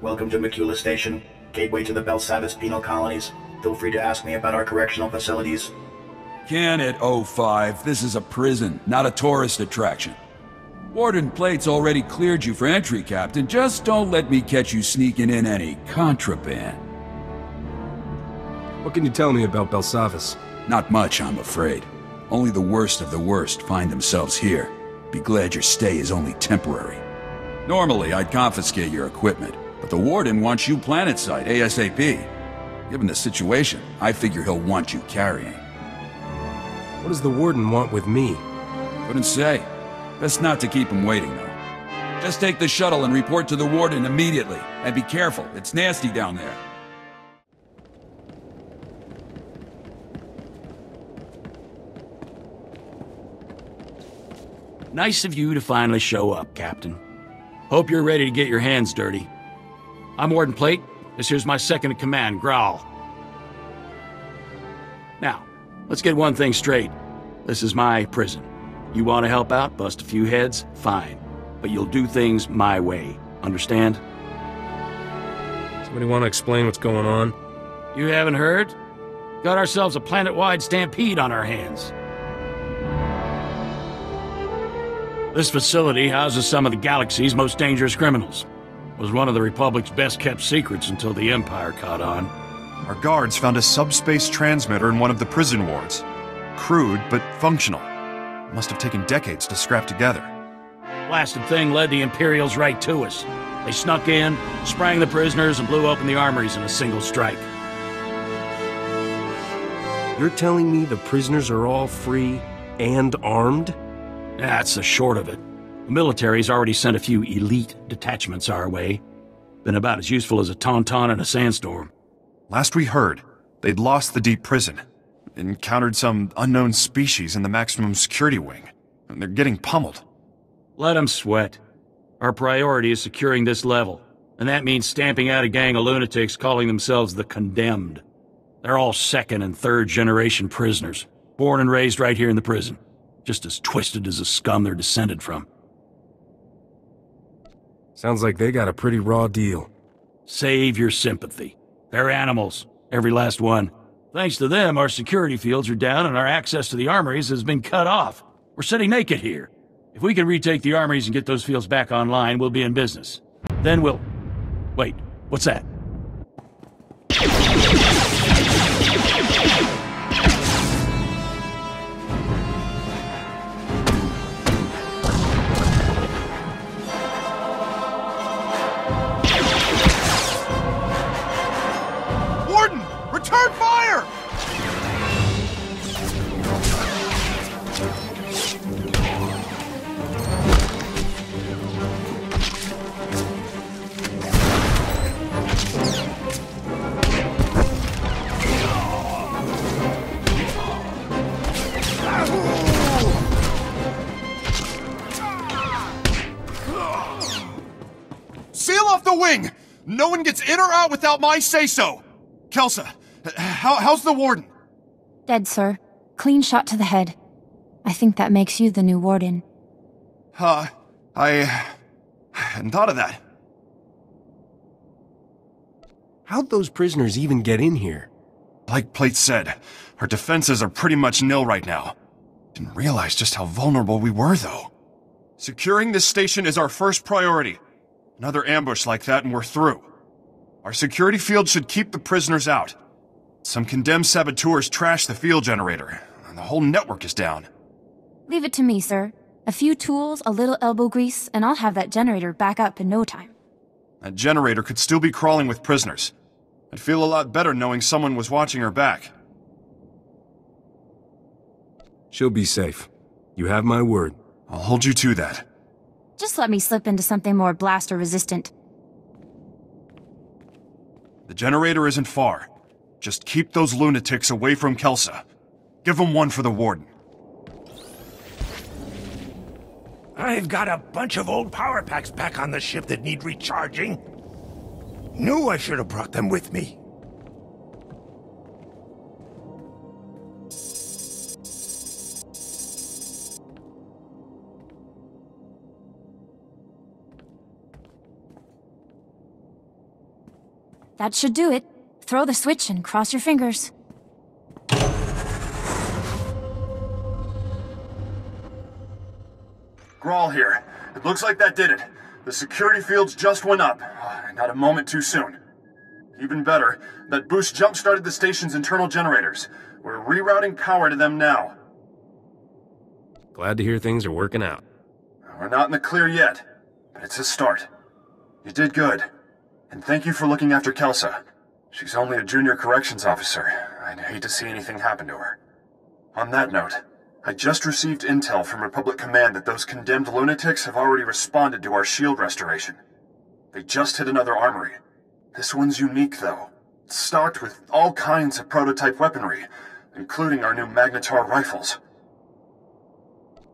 Welcome to Makula Station, gateway to the Belsavis penal colonies. Feel free to ask me about our correctional facilities. Can it, 05? This is a prison, not a tourist attraction. Warden Plate's already cleared you for entry, Captain. Just don't let me catch you sneaking in any contraband. What can you tell me about Belsavis? Not much, I'm afraid. Only the worst of the worst find themselves here. Be glad your stay is only temporary. Normally, I'd confiscate your equipment, but the Warden wants you planetside ASAP. Given the situation, I figure he'll want you carrying. What does the Warden want with me? Couldn't say. Best not to keep him waiting, though. Just take the shuttle and report to the Warden immediately. And be careful, it's nasty down there. Nice of you to finally show up, Captain. Hope you're ready to get your hands dirty. I'm Warden Plate. This here's my second-in-command, Graal. Now, let's get one thing straight. This is my prison. You want to help out, bust a few heads, fine. But you'll do things my way. Understand? Somebody want to explain what's going on? You haven't heard? Got ourselves a planet-wide stampede on our hands. This facility houses some of the galaxy's most dangerous criminals. Was one of the Republic's best-kept secrets until the Empire caught on. Our guards found a subspace transmitter in one of the prison wards. Crude, but functional. Must have taken decades to scrap together. Blasted thing led the Imperials right to us. They snuck in, sprang the prisoners, and blew open the armories in a single strike. You're telling me the prisoners are all free and armed? That's the short of it. The military's already sent a few elite detachments our way. Been about as useful as a tauntaun in a sandstorm. Last we heard, they'd lost the deep prison. Encountered some unknown species in the maximum security wing. And they're getting pummeled. Let them sweat. Our priority is securing this level. And that means stamping out a gang of lunatics calling themselves the Condemned. They're all second and third generation prisoners. Born and raised right here in the prison. Just as twisted as the scum they're descended from. Sounds like they got a pretty raw deal. Save your sympathy. They're animals. Every last one. Thanks to them, our security fields are down and our access to the armories has been cut off. We're sitting naked here. If we can retake the armories and get those fields back online, we'll be in business. Then we'll... Wait, what's that? Warden! Return fire! Seal off the wing! No one gets in or out without my say-so! Kelsa, how's the Warden? Dead, sir. Clean shot to the head. I think that makes you the new Warden. I hadn't thought of that. How'd those prisoners even get in here? Like Plate said, our defenses are pretty much nil right now. Didn't realize just how vulnerable we were, though. Securing this station is our first priority. Another ambush like that and we're through. Our security field should keep the prisoners out. Some condemned saboteurs trashed the field generator, and the whole network is down. Leave it to me, sir. A few tools, a little elbow grease, and I'll have that generator back up in no time. That generator could still be crawling with prisoners. I'd feel a lot better knowing someone was watching her back. She'll be safe. You have my word. I'll hold you to that. Just let me slip into something more blaster-resistant. The generator isn't far. Just keep those lunatics away from Kelsa. Give them one for the Warden. I've got a bunch of old power packs back on the ship that need recharging. Knew I should have brought them with me. That should do it. Throw the switch and cross your fingers. Graal here. It looks like that did it. The security fields just went up. Not a moment too soon. Even better, that boost jump-started the station's internal generators. We're rerouting power to them now. Glad to hear things are working out. We're not in the clear yet, but it's a start. You did good. And thank you for looking after Kelsa. She's only a junior corrections officer. I'd hate to see anything happen to her. On that note, I just received intel from Republic Command that those condemned lunatics have already responded to our shield restoration. They just hit another armory. This one's unique, though. It's stocked with all kinds of prototype weaponry, including our new Magnetar rifles.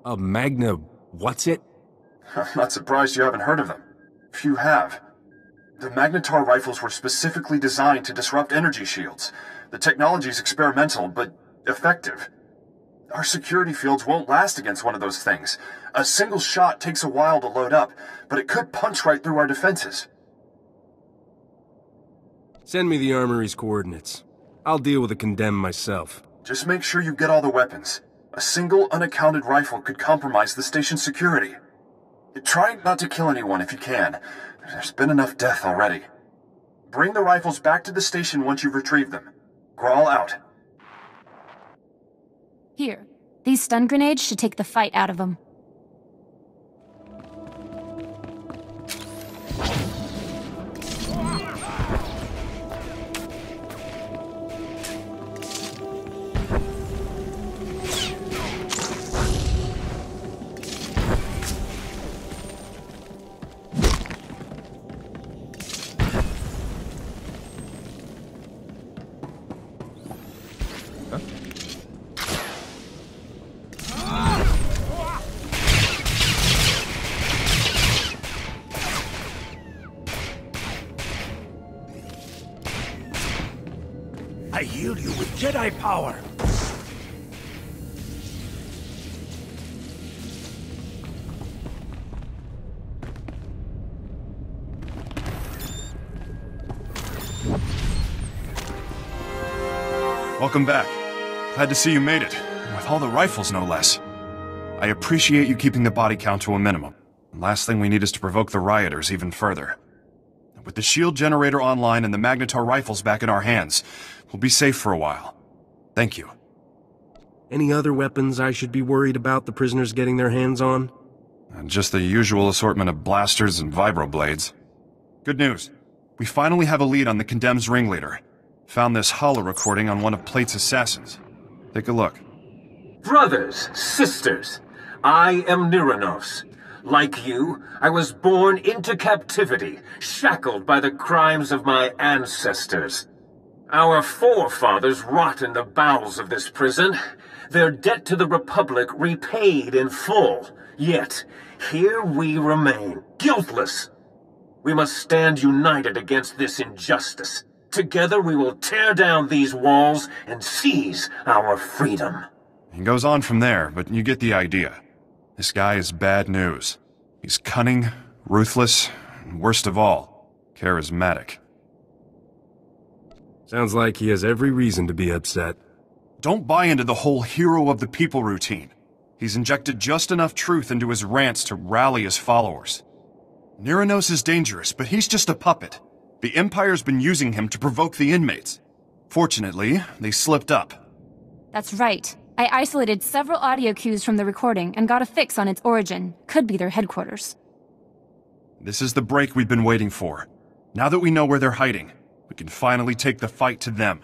A Magna... what's it? I'm not surprised you haven't heard of them. Few have. The Magnetar rifles were specifically designed to disrupt energy shields. The technology's experimental, but effective. Our security fields won't last against one of those things. A single shot takes a while to load up, but it could punch right through our defenses. Send me the armory's coordinates. I'll deal with the condemned myself. Just make sure you get all the weapons. A single unaccounted rifle could compromise the station's security. Try not to kill anyone if you can. There's been enough death already. Bring the rifles back to the station once you've retrieved them. Graal out. Here. These stun grenades should take the fight out of them. I heal you with Jedi power. Welcome back. Glad to see you made it, with all the rifles no less. I appreciate you keeping the body count to a minimum. Last thing we need is to provoke the rioters even further. With the shield generator online and the Magnetar rifles back in our hands, we'll be safe for a while. Thank you. Any other weapons I should be worried about the prisoners getting their hands on? Just the usual assortment of blasters and vibroblades. Good news. We finally have a lead on the Condemned's ringleader. Found this holo recording on one of Plate's assassins. Take a look. Brothers, sisters, I am Nyranos. Like you, I was born into captivity, shackled by the crimes of my ancestors. Our forefathers rot in the bowels of this prison, their debt to the Republic repaid in full. Yet, here we remain, guiltless. We must stand united against this injustice. Together we will tear down these walls and seize our freedom. He goes on from there, but you get the idea. This guy is bad news. He's cunning, ruthless, and worst of all, charismatic. Sounds like he has every reason to be upset. Don't buy into the whole hero of the people routine. He's injected just enough truth into his rants to rally his followers. Nyranos is dangerous, but he's just a puppet. The Empire's been using him to provoke the inmates. Fortunately, they slipped up. That's right. I isolated several audio cues from the recording and got a fix on its origin. Could be their headquarters. This is the break we've been waiting for. Now that we know where they're hiding, we can finally take the fight to them.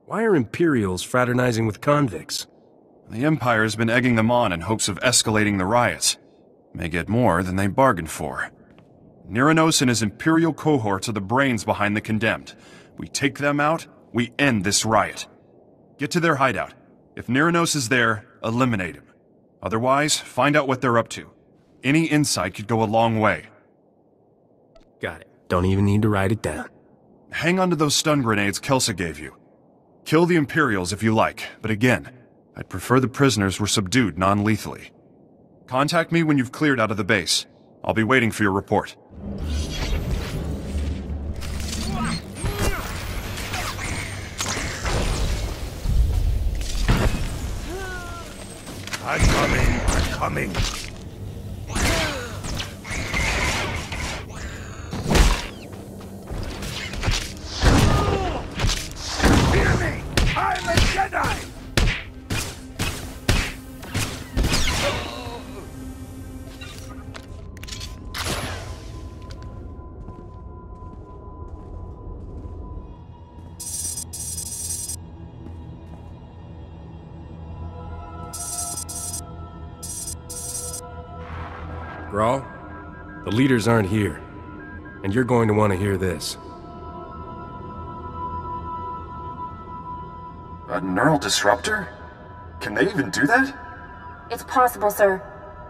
Why are Imperials fraternizing with convicts? The Empire's been egging them on in hopes of escalating the riots. May get more than they bargained for. Nyranos and his Imperial cohorts are the brains behind the Condemned. We take them out, we end this riot. Get to their hideout. If Nyranos is there, eliminate him. Otherwise, find out what they're up to. Any insight could go a long way. Got it. Don't even need to write it down. Hang on to those stun grenades Kelsa gave you. Kill the Imperials if you like, but again, I'd prefer the prisoners were subdued non-lethally. Contact me when you've cleared out of the base. I'll be waiting for your report. coming. Hear me! I'm a Jedi! Graal, the leaders aren't here, and you're going to want to hear this. A neural disruptor? Can they even do that? It's possible, sir.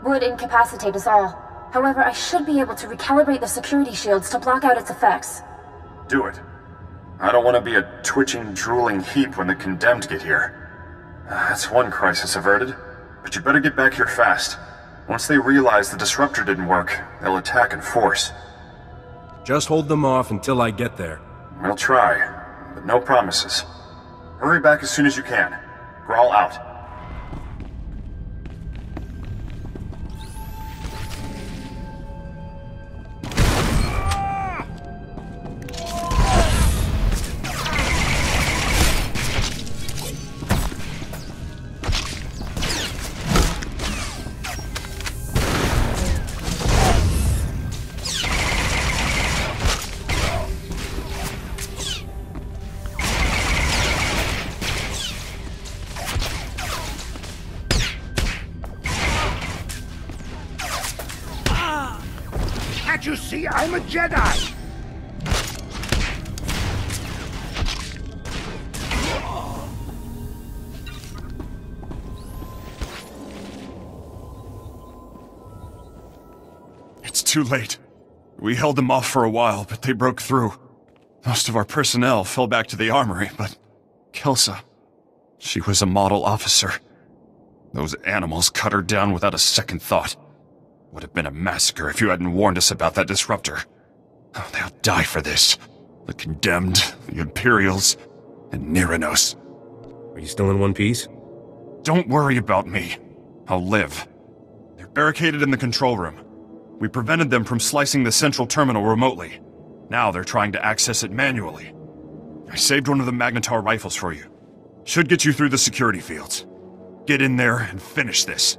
Would incapacitate us all. However, I should be able to recalibrate the security shields to block out its effects. Do it. I don't want to be a twitching, drooling heap when the condemned get here. That's one crisis averted. But you better get back here fast. Once they realize the disruptor didn't work, they'll attack in force. Just hold them off until I get there. We'll try, but no promises. Hurry back as soon as you can. Graal out. Can't you see I'm a Jedi? It's too late. We held them off for a while, but they broke through. Most of our personnel fell back to the armory, but Kelsa, she was a model officer. Those animals cut her down without a second thought. Would have been a massacre if you hadn't warned us about that disruptor. Oh, they'll die for this. The Condemned, the Imperials, and Nyranos. Are you still in one piece? Don't worry about me. I'll live. They're barricaded in the control room. We prevented them from slicing the central terminal remotely. Now they're trying to access it manually. I saved one of the Magnetar rifles for you. Should get you through the security fields. Get in there and finish this.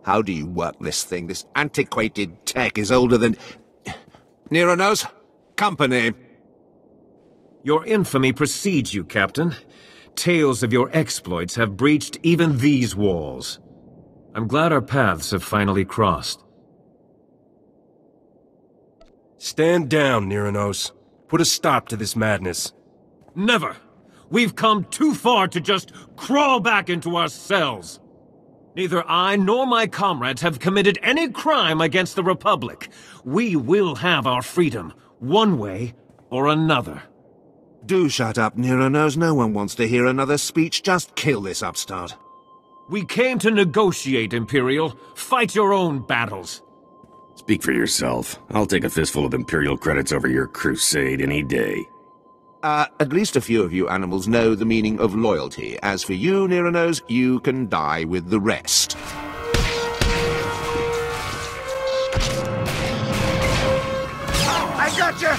How do you work this thing? This antiquated tech is older than... Nyranos? Company. Your infamy precedes you, Captain. Tales of your exploits have breached even these walls. I'm glad our paths have finally crossed. Stand down, Nyranos. Put a stop to this madness. Never! We've come too far to just crawl back into our cells. Neither I nor my comrades have committed any crime against the Republic. We will have our freedom, one way or another. Do shut up, Nyranos. No one wants to hear another speech. Just kill this upstart. We came to negotiate, Imperial. Fight your own battles. Speak for yourself. I'll take a fistful of Imperial credits over your crusade any day. At least a few of you animals know the meaning of loyalty. As for you, Nyranos, you can die with the rest. I gotcha!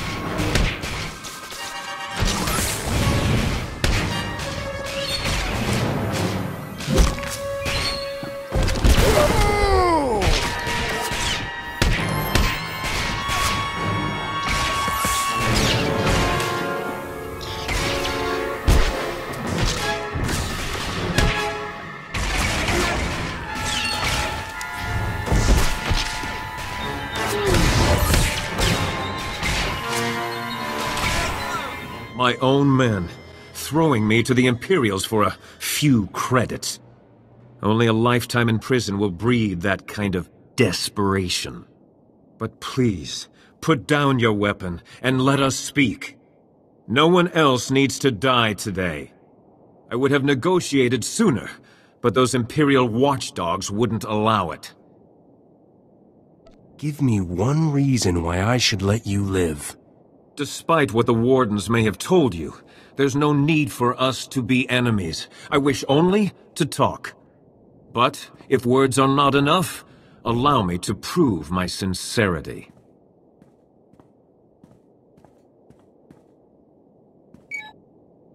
My own men, throwing me to the Imperials for a few credits. Only a lifetime in prison will breed that kind of desperation. But please, put down your weapon and let us speak. No one else needs to die today. I would have negotiated sooner, but those Imperial watchdogs wouldn't allow it. Give me one reason why I should let you live. Despite what the Wardens may have told you, there's no need for us to be enemies. I wish only to talk. But if words are not enough, allow me to prove my sincerity.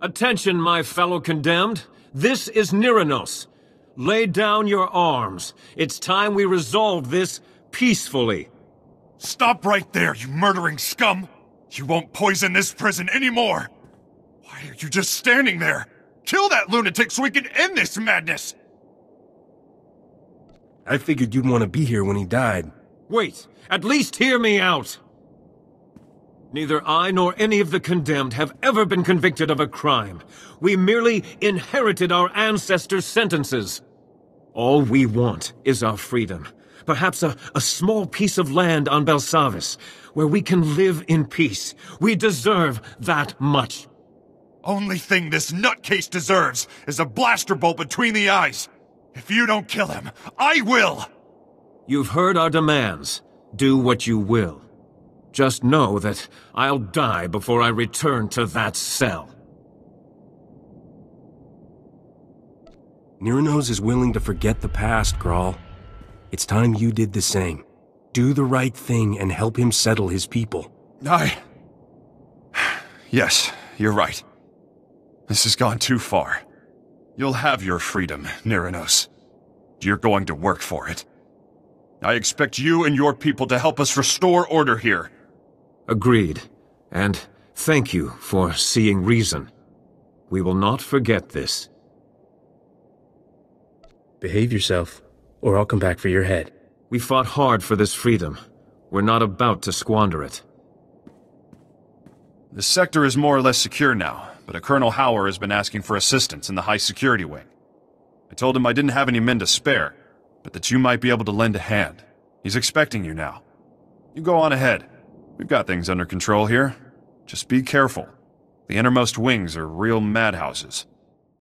Attention, my fellow condemned. This is Nyranos. Lay down your arms. It's time we resolve this peacefully. Stop right there, you murdering scum! You won't poison this prison anymore! Why are you just standing there? Kill that lunatic so we can end this madness! I figured you'd want to be here when he died. Wait, at least hear me out! Neither I nor any of the condemned have ever been convicted of a crime. We merely inherited our ancestors' sentences. All we want is our freedom. Perhaps a small piece of land on Belsavis, where we can live in peace. We deserve that much. Only thing this nutcase deserves is a blaster bolt between the eyes. If you don't kill him, I will! You've heard our demands. Do what you will. Just know that I'll die before I return to that cell. Nyranos is willing to forget the past, Graal. It's time you did the same. Do the right thing and help him settle his people. Yes, you're right. This has gone too far. You'll have your freedom, Nyranos. You're going to work for it. I expect you and your people to help us restore order here. Agreed. And thank you for seeing reason. We will not forget this. Behave yourself, or I'll come back for your head. We fought hard for this freedom. We're not about to squander it. The sector is more or less secure now, but a Colonel Hauer has been asking for assistance in the high security wing. I told him I didn't have any men to spare, but that you might be able to lend a hand. He's expecting you now. You go on ahead. We've got things under control here. Just be careful. The innermost wings are real madhouses.